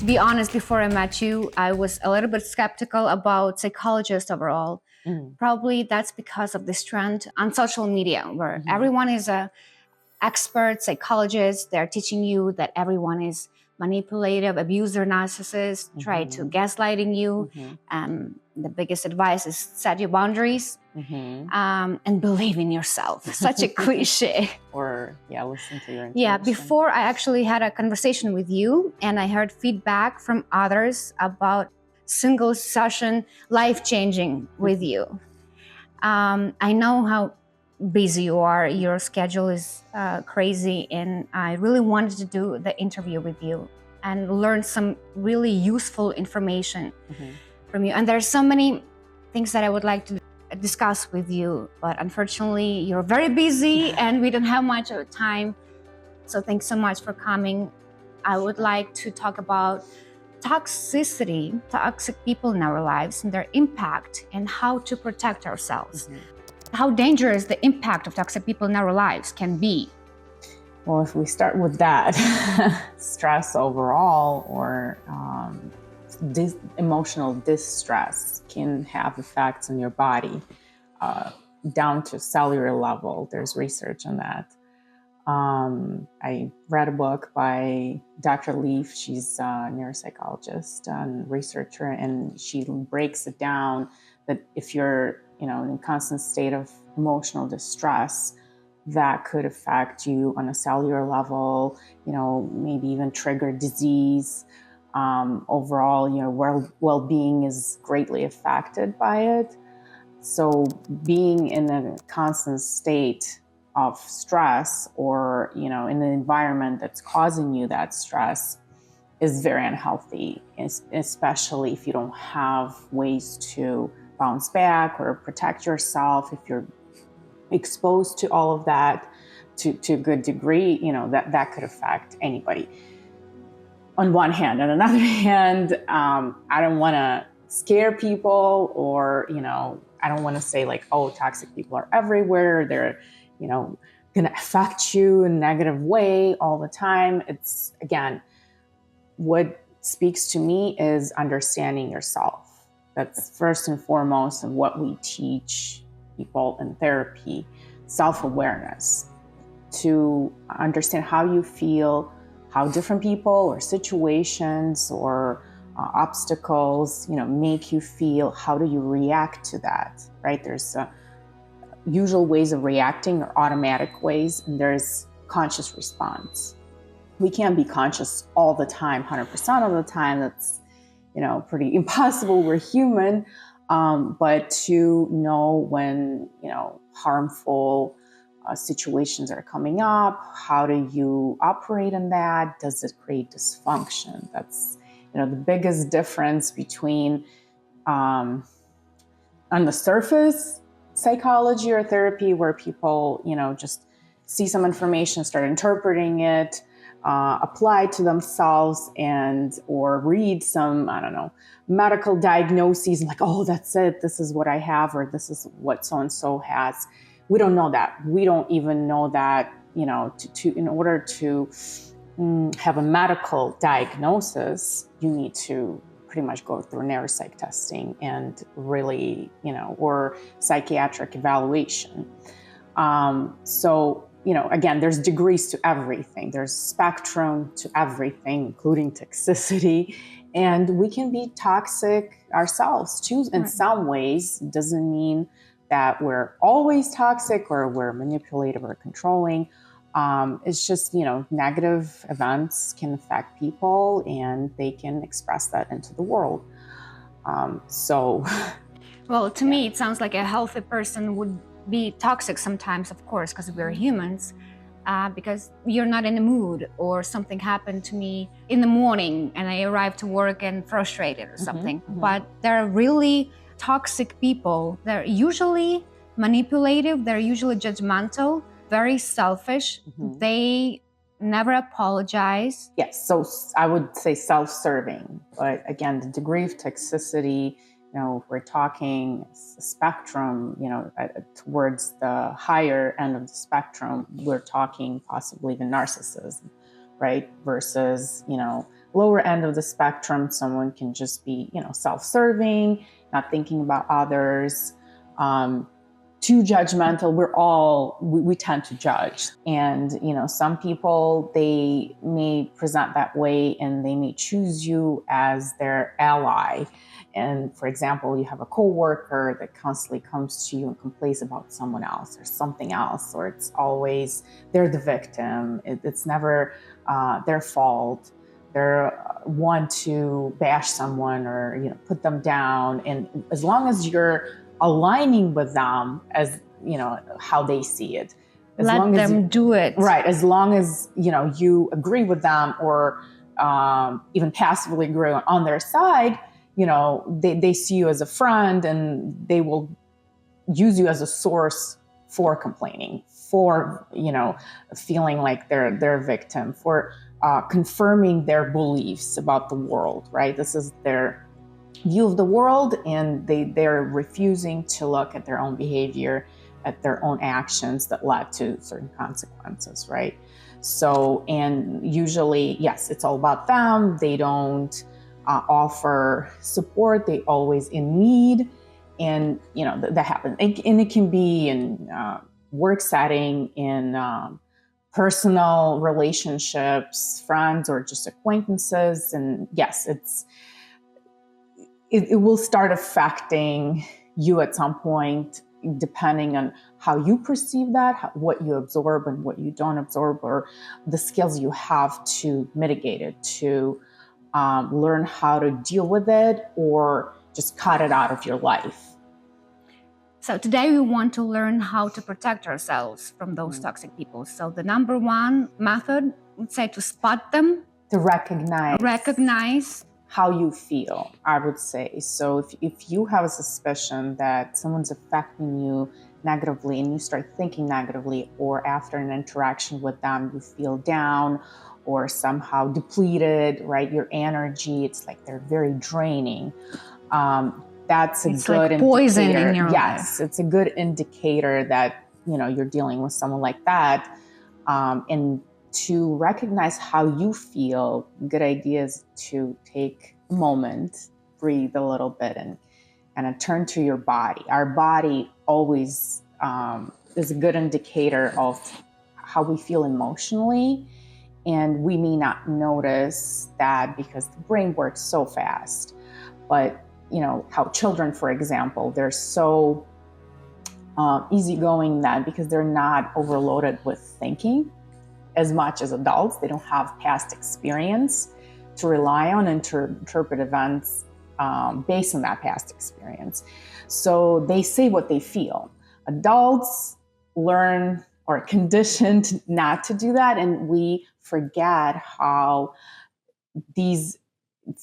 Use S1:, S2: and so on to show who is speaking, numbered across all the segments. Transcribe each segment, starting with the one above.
S1: be honest, before I met you, I was a little bit skeptical about psychologists overall. Probably that's because of this trend on social media where everyone is a expert psychologist. They're teaching you that everyone is manipulative, abuser, narcissist, try to gaslighting you. The biggest advice is set your boundaries and believe in yourself. Such a cliche.
S2: Or listen to your intuition.
S1: Yeah, before I actually had a conversation with you and I heard feedback from others about single session life-changing with you. I know how busy you are, your schedule is crazy, and I really wanted to do the interview with you and learn some really useful information from you. And there's so many things that I would like to discuss with you, but unfortunately you're very busy and we don't have much of time. So thanks so much for coming. I would like to talk about toxicity, toxic people in our lives and their impact and how to protect ourselves. How dangerous the impact of toxic people in our lives can be.
S2: Well, if we start with that, stress overall or emotional distress can have effects on your body down to cellular level. There's research on that. I read a book by Dr. Leaf. She's a neuropsychologist and researcher, and she breaks it down that if you're in a constant state of emotional distress, that could affect you on a cellular level, maybe even trigger disease. Overall, well-being is greatly affected by it. So being in a constant state of stress or, in an environment that's causing you that stress is very unhealthy, especially if you don't have ways to bounce back or protect yourself. If you're exposed to all of that to a good degree, that could affect anybody. On one hand, on another hand, I don't want to scare people or, I don't want to say like, oh, toxic people are everywhere. They're, going to affect you in a negative way all the time. It's, again, what speaks to me is understanding yourself. That's first and foremost of what we teach people in therapy, self-awareness, to understand how you feel, how different people or situations or obstacles, make you feel. How do you react to that, right? There's usual ways of reacting or automatic ways, and there's conscious response. We can't be conscious all the time, 100% of the time. That's, pretty impossible. We're human. But to know when, harmful situations are coming up, how do you operate in that? Does it create dysfunction? That's, the biggest difference between on the surface psychology or therapy, where people, just see some information, start interpreting it, apply to themselves or read some, medical diagnoses and like, oh, that's it. This is what I have, or this is what so-and-so has. We don't know that. We don't even know that, in order to have a medical diagnosis, you need to pretty much go through neuropsych testing and really, or psychiatric evaluation. So, again, there's degrees to everything. There's spectrum to everything, including toxicity. And we can be toxic ourselves too in some ways. It doesn't mean that we're always toxic or we're manipulative or controlling. It's just, negative events can affect people and they can express that into the world.
S1: Well, to me, it sounds like a healthy person would be toxic sometimes, of course, because we're humans, because you're not in the mood or something happened to me in the morning and I arrived to work and frustrated or something. But there are really toxic people. They're usually manipulative. They're usually judgmental, very selfish. They never apologize.
S2: Yes, so I would say self-serving. But again, the degree of toxicity, if we're talking spectrum, towards the higher end of the spectrum, we're talking possibly the narcissism, right? Versus, lower end of the spectrum, someone can just be, self-serving, not thinking about others, too judgmental. We tend to judge. And, some people, they may present that way and they may choose you as their ally. And for example, you have a coworker that constantly comes to you and complains about someone else or something else, or it's always they're the victim. It's never their fault. They're want to bash someone or put them down. And as long as you're aligning with them as how they see it,
S1: let them do it,
S2: right? As long as you agree with them or even passively agree on their side, they see you as a friend and they will use you as a source for complaining, for feeling like they're a victim, for confirming their beliefs about the world, right? This is their view of the world, and they're refusing to look at their own behavior, at their own actions that led to certain consequences, right? So, and usually, yes, it's all about them. They don't offer support. They always in need. And, that happens. And it can be in work setting, in personal relationships, friends, or just acquaintances. And yes, it will start affecting you at some point, depending on how you perceive that, what you absorb and what you don't absorb, or the skills you have to mitigate it, to learn how to deal with it, or just cut it out of your life.
S1: So today we want to learn how to protect ourselves from those toxic people. So the number one method, would say, to spot them.
S2: To recognize how you feel, I would say. So if you have a suspicion that someone's affecting you negatively and you start thinking negatively, or after an interaction with them, you feel down or somehow depleted, right? Your energy, it's like they're very draining. That's a good
S1: like poison
S2: indicator.
S1: In your
S2: yes,
S1: life.
S2: It's a good indicator that you're dealing with someone like that. And to recognize how you feel, good idea is to take a moment, breathe a little bit, and turn to your body. Our body always is a good indicator of how we feel emotionally. And we may not notice that because the brain works so fast. But how children, for example, they're so easygoing that because they're not overloaded with thinking as much as adults. They don't have past experience to rely on and to interpret events based on that past experience. So they say what they feel. Adults learn or are conditioned not to do that, and we forget how these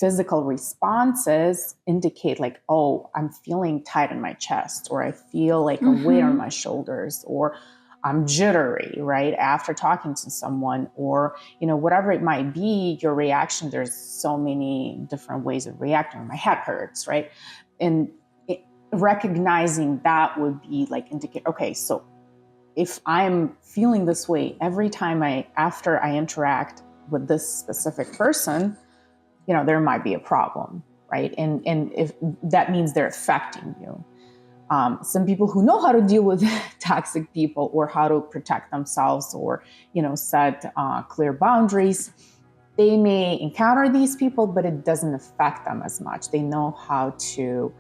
S2: physical responses indicate, like, oh, I'm feeling tight in my chest, or I feel like a weight on my shoulders, or I'm jittery, right, after talking to someone, or, whatever it might be, your reaction. There's so many different ways of reacting. My head hurts, right? And recognizing that would be like indicate, okay, so if I'm feeling this way every time after I interact with this specific person, there might be a problem, right? And if that means they're affecting you. Some people who know how to deal with toxic people, or how to protect themselves, or, set clear boundaries, they may encounter these people, but it doesn't affect them as much. They know how to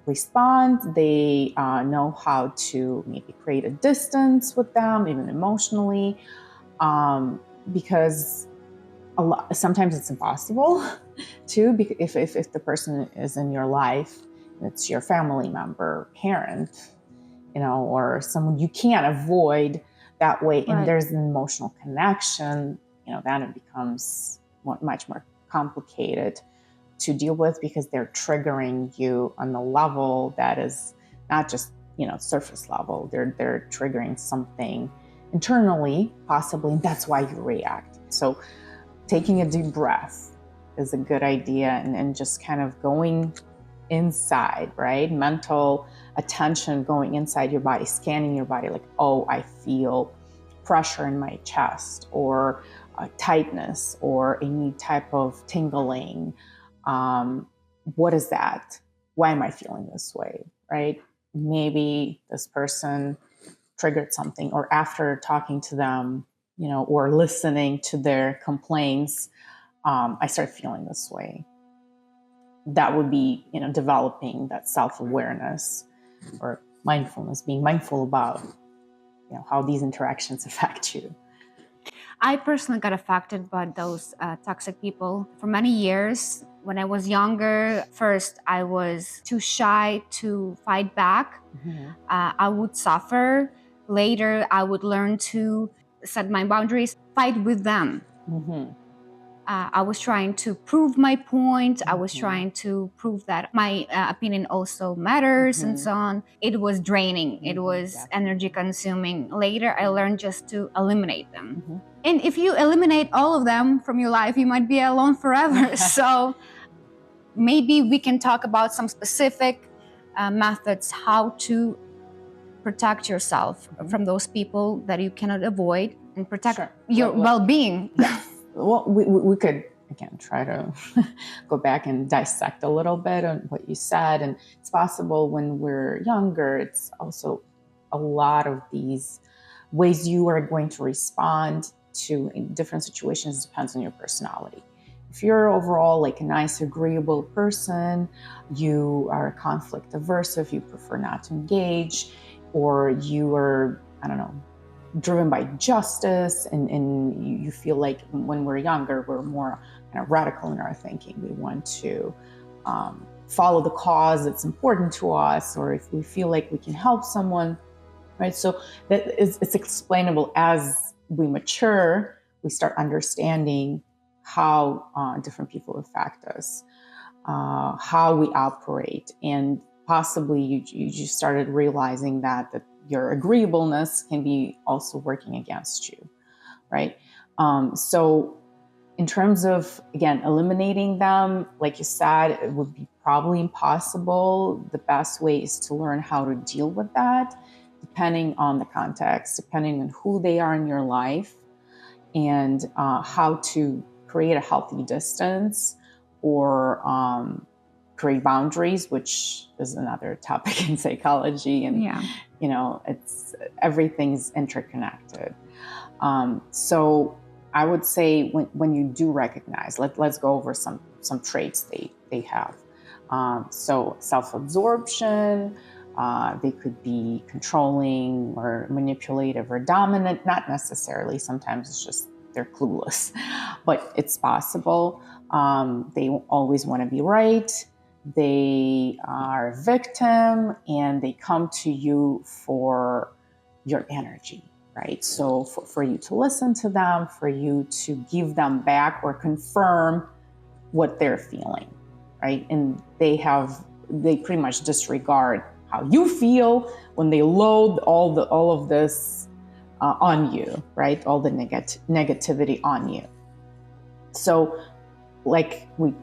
S2: respond. They know how to maybe create a distance with them, even emotionally, because sometimes it's impossible too, because if the person is in your life, it's your family member, parent, or someone you can't avoid that way, and there's an emotional connection, then it becomes much more complicated to deal with, because they're triggering you on the level that is not just surface level. They're triggering something internally, possibly, and that's why you react. So taking a deep breath is a good idea, and just kind of going inside, right? Mental attention, going inside your body, scanning your body, like, oh, I feel pressure in my chest, or tightness or any type of tingling. What is that? Why am I feeling this way, right? Maybe this person triggered something, or after talking to them, or listening to their complaints, I start feeling this way. That would be, developing that self-awareness or mindfulness, being mindful about, how these interactions affect you.
S1: I personally got affected by those toxic people for many years. When I was younger, first I was too shy to fight back. I would suffer. Later, I would learn to set my boundaries, fight with them. I was trying to prove my point. I was trying to prove that my opinion also matters and so on. It was draining. It was energy consuming. Later, I learned just to eliminate them. And if you eliminate all of them from your life, you might be alone forever. So maybe we can talk about some specific methods how to protect yourself from those people that you cannot avoid and protect your well-being.
S2: Well, we could, again, try to go back and dissect a little bit on what you said. And it's possible when we're younger, it's also a lot of these ways you are going to respond to in different situations depends on your personality. If you're overall like a nice, agreeable person, you are conflict aversive, you prefer not to engage, or you are, driven by justice, and you feel like when we're younger, we're more kind of radical in our thinking. We want to follow the cause that's important to us, or if we feel like we can help someone, right? So it's explainable as we mature, we start understanding how different people affect us, how we operate, and possibly you just started realizing that your agreeableness can be also working against you, right? So in terms of, again, eliminating them, like you said, it would be probably impossible. The best way is to learn how to deal with that, depending on the context, depending on who they are in your life, and how to create a healthy distance or create boundaries, which is another topic in psychology. And, everything's interconnected. So I would say when you do recognize, let's go over some traits they have. So self-absorption, they could be controlling or manipulative or dominant, not necessarily. Sometimes it's just they're clueless, but it's possible. They always want to be right. They are a victim, and they come to you for your energy, right? So for you to listen to them, for you to give them back or confirm what they're feeling, right? And they pretty much disregard how you feel when they load all of this on you, right? All the negativity on you. So like we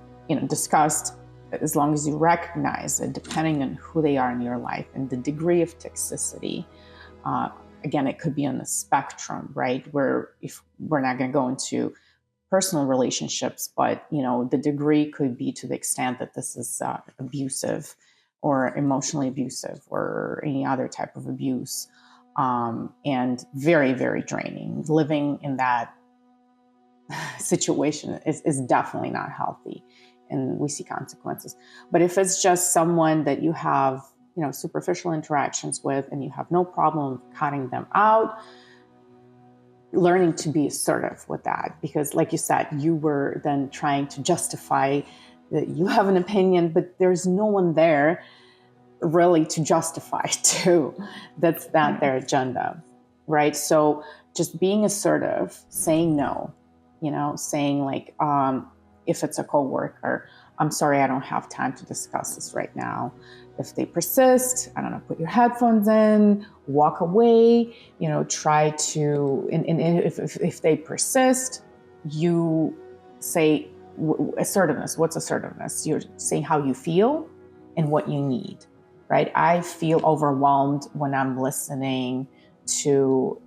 S2: discussed, as long as you recognize it, depending on who they are in your life and the degree of toxicity, again, it could be on the spectrum, right? Where if we're not going to go into personal relationships, but the degree could be to the extent that this is abusive or emotionally abusive or any other type of abuse, and very, very draining. Living in that situation is definitely not healthy, and we see consequences. But if it's just someone that you have superficial interactions with and you have no problem cutting them out, learning to be assertive with that, because like you said, you were then trying to justify that you have an opinion, but there's no one there really to justify to. That's not their agenda, right? So just being assertive, saying no, saying like, if it's a coworker, I'm sorry, I don't have time to discuss this right now. If they persist, put your headphones in, walk away, try to, and if they persist, you say assertiveness. What's assertiveness? You're saying how you feel and what you need, right? I feel overwhelmed when I'm listening to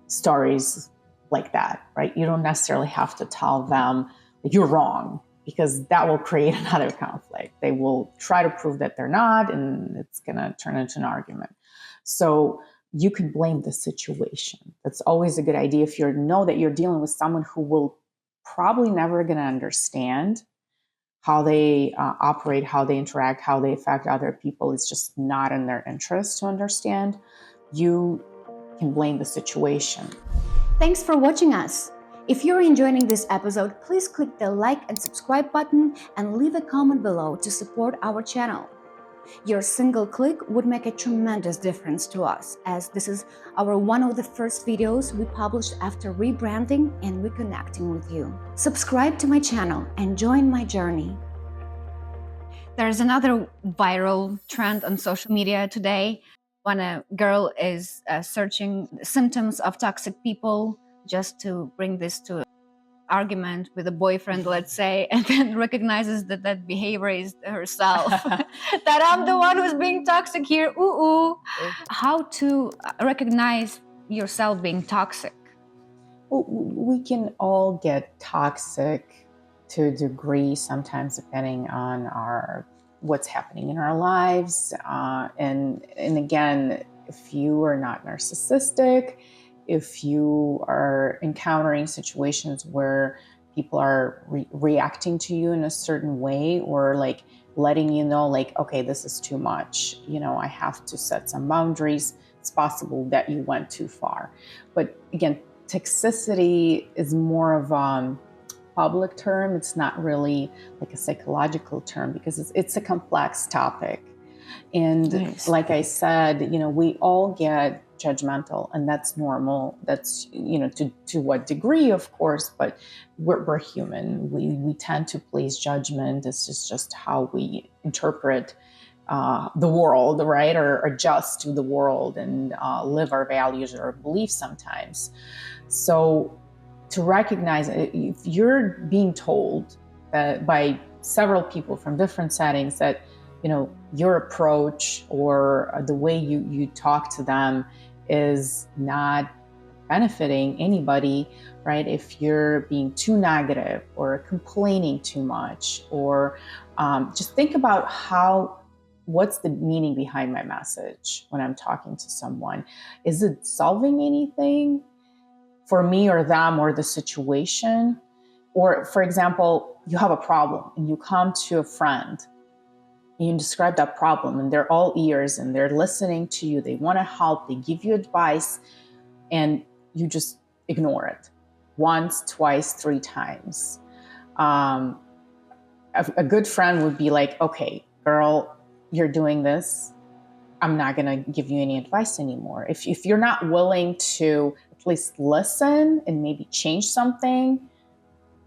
S2: stories like that, right? You don't necessarily have to tell them that you're wrong, because that will create another conflict. They will try to prove that they're not, and it's going to turn into an argument. So you can blame the situation. That's always a good idea if you know that you're dealing with someone who will probably never going to understand how they operate, how they interact, how they affect other people. It's just not in their interest to understand. You can blame the situation.
S1: Thanks for watching us. If you're enjoying this episode, please click the like and subscribe button and leave a comment below to support our channel. Your single click would make a tremendous difference to us, as this is one of the first videos we published after rebranding and reconnecting with you. Subscribe to my channel and join my journey. There's another viral trend on social media today when a girl is searching symptoms of toxic people, just to bring this to argument with a boyfriend, let's say, and then recognizes that that behavior is herself. That I'm the one who's being toxic here. Ooh. How to recognize yourself being toxic?
S2: Well, we can all get toxic to a degree, sometimes depending on what's happening in our lives. And again, if you are not narcissistic, if you are encountering situations where people are reacting to you in a certain way, or like letting you know, like, okay, this is too much, I have to set some boundaries, it's possible that you went too far. But again, toxicity is more of a public term. It's not really like a psychological term, because it's a complex topic. And
S1: Nice.
S2: Like I said, we all get judgmental, and that's normal. That's, to what degree, of course, but we're human. We tend to place judgment. This is just how we interpret the world, right? Or adjust to the world and live our values or beliefs sometimes. So to recognize, if you're being told that by several people from different settings that, your approach or the way you talk to them is not benefiting anybody, right? If you're being too negative or complaining too much, or just think about what's the meaning behind my message when I'm talking to someone? Is it solving anything for me or them or the situation? Or, for example, you have a problem and you come to a friend and you describe that problem, and they're all ears and they're listening to you. They want to help, they give you advice, and you just ignore it once, twice, 3 times. A good friend would be like, okay, girl, you're doing this. I'm not going to give you any advice anymore. If you're not willing to at least listen and maybe change something,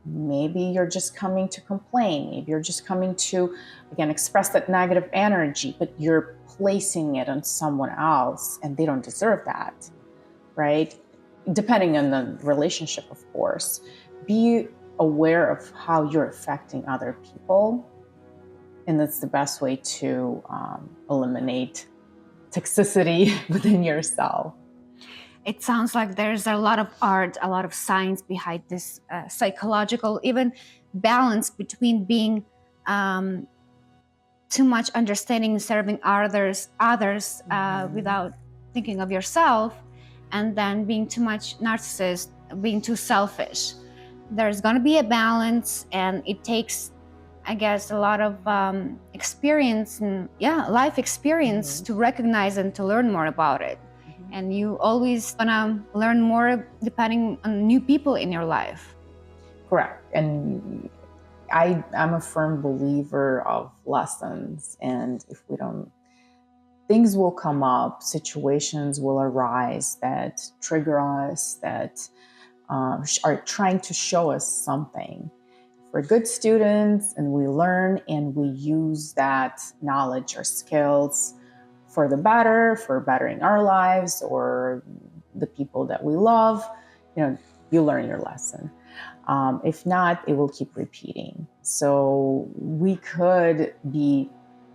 S2: maybe you're just coming to complain. Maybe you're just coming to, again, express that negative energy, but you're placing it on someone else, and they don't deserve that, right? Depending on the relationship, of course. Be aware of how you're affecting other people, and that's the best way to eliminate toxicity within yourself.
S1: It sounds like there's a lot of art, a lot of science behind this psychological, even balance between being too much understanding and serving others without thinking of yourself, and then being too much narcissist, being too selfish. There's going to be a balance, and it takes, I guess, a lot of experience and life experience to recognize and to learn more about it. And you always gonna learn more depending on new people in your life.
S2: Correct. And I'm a firm believer of lessons. And if we don't, things will come up, situations will arise that trigger us, that are trying to show us something. If we're good students and we learn and we use that knowledge or skills for the better, for bettering our lives or the people that we love, you learn your lesson. If not, it will keep repeating. So we could be,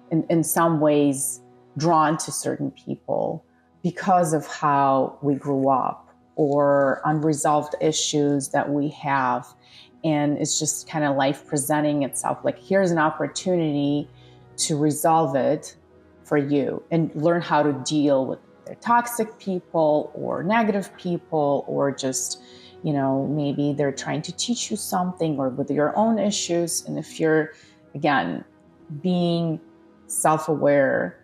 S2: in some ways, drawn to certain people because of how we grew up, or unresolved issues that we have. And it's just kind of life presenting itself. Like, here's an opportunity to resolve it for you and learn how to deal with their toxic people or negative people, or just, maybe they're trying to teach you something, or with your own issues. And if you're, again, being self-aware,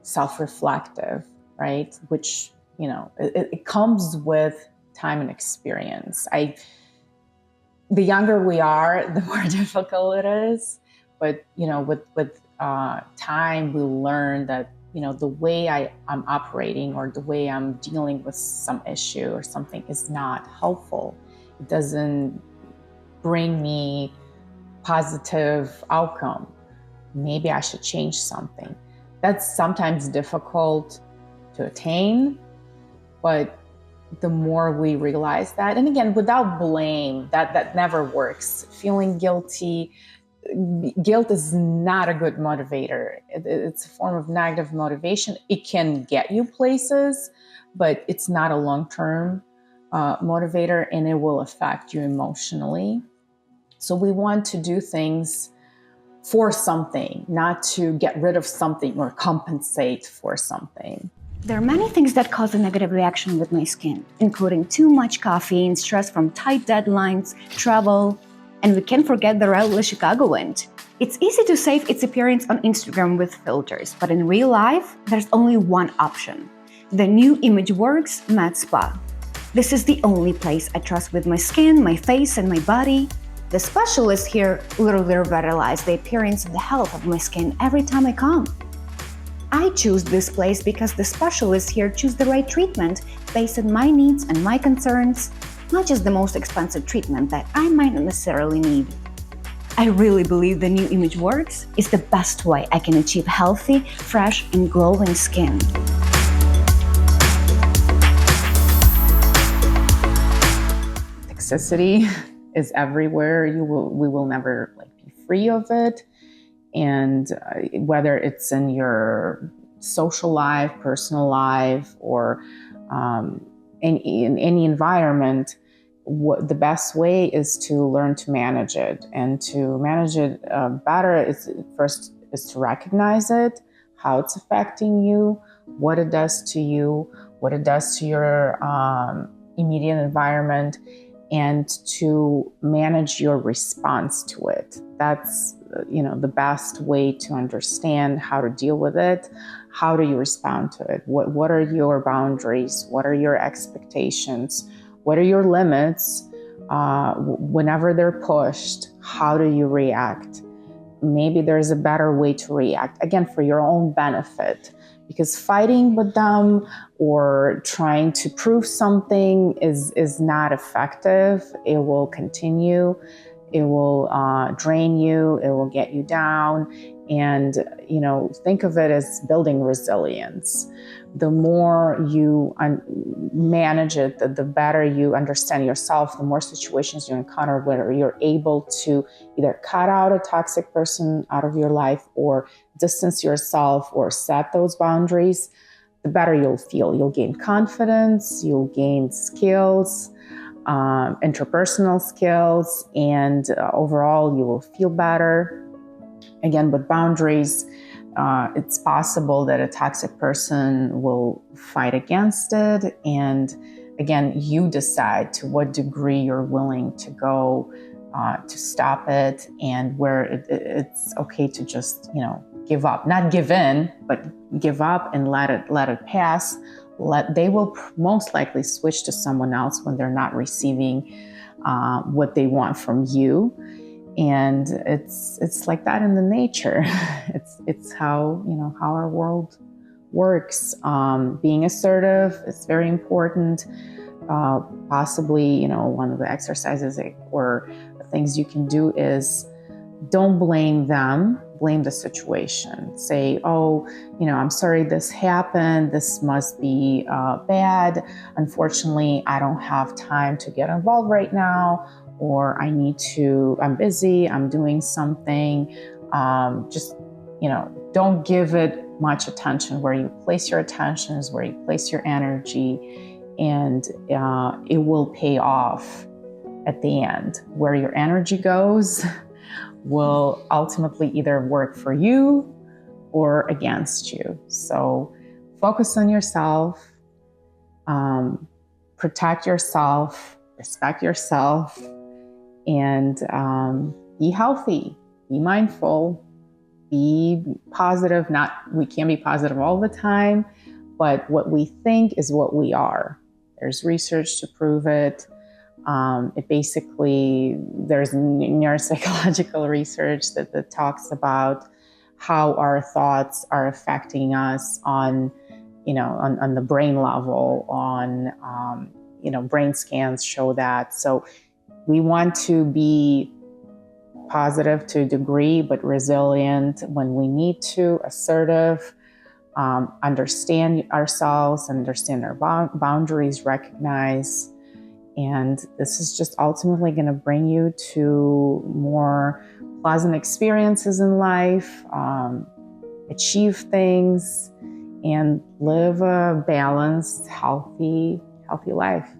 S2: self-reflective, right? Which, it comes with time and experience. The younger we are, the more difficult it is. But, with time, we learn that, the way I'm operating, or the way I'm dealing with some issue or something, is not helpful. It doesn't bring me positive outcome. Maybe I should change something. That's sometimes difficult to attain, but the more we realize that, and again, without blame, that never works. Feeling guilty, guilt is not a good motivator. It's a form of negative motivation. It can get you places, but it's not a long-term motivator, and it will affect you emotionally. So we want to do things for something, not to get rid of something or compensate for something.
S1: There are many things that cause a negative reaction with my skin, including too much caffeine, stress from tight deadlines, travel, and we can't forget the rowdy Chicago wind. It's easy to save its appearance on Instagram with filters, but in real life, there's only one option: the new ImageWorks Matte Spa. This is the only place I trust with my skin, my face, and my body. The specialists here literally revitalize the appearance and the health of my skin every time I come. I choose this place because the specialists here choose the right treatment based on my needs and my concerns, not just the most expensive treatment that I might not necessarily need. I really believe the new ImageWorks is the best way I can achieve healthy, fresh, and glowing skin.
S2: Toxicity is everywhere. We will never be free of it. And whether it's in your social life, personal life, or in any environment, the best way is to learn to manage it. And to manage it better is to recognize it, how it's affecting you, what it does to you, what it does to your immediate environment, and to manage your response to it. That's the best way to understand how to deal with it. How do you respond to it? What are your boundaries? What are your expectations? What are your limits? Whenever they're pushed, how do you react? Maybe there's a better way to react, again, for your own benefit. Because fighting with them or trying to prove something is not effective. It will continue. It will drain you. It will get you down. And, think of it as building resilience. The more you manage it, the better you understand yourself, the more situations you encounter where you're able to either cut out a toxic person out of your life, or distance yourself, or set those boundaries, the better you'll feel. You'll gain confidence, you'll gain skills, interpersonal skills, and overall you will feel better. Again, with boundaries, it's possible that a toxic person will fight against it. And again, you decide to what degree you're willing to go to stop it, and where it's okay to just, give up, not give in, but give up and let it pass. They will most likely switch to someone else when they're not receiving what they want from you. And it's like that in the nature. It's how our world works. Being assertive is very important. Possibly, one of the exercises or the things you can do is don't blame them, blame the situation. Say, I'm sorry this happened. This must be bad. Unfortunately, I don't have time to get involved right now. Or I'm busy, I'm doing something. Just, don't give it much attention. Where you place your attention is where you place your energy. and it will pay off at the end. Where your energy goes will ultimately either work for you or against you. So focus on yourself, protect yourself, respect yourself, and be healthy, be mindful, be positive. We can't be positive all the time, but what we think is what we are. There's research to prove it. There's neuropsychological research that talks about how our thoughts are affecting us on the brain level, brain scans show that. So we want to be positive to a degree, but resilient when we need to, assertive, understand ourselves, understand our boundaries, recognize. And this is just ultimately going to bring you to more pleasant experiences in life, achieve things, and live a balanced, healthy life.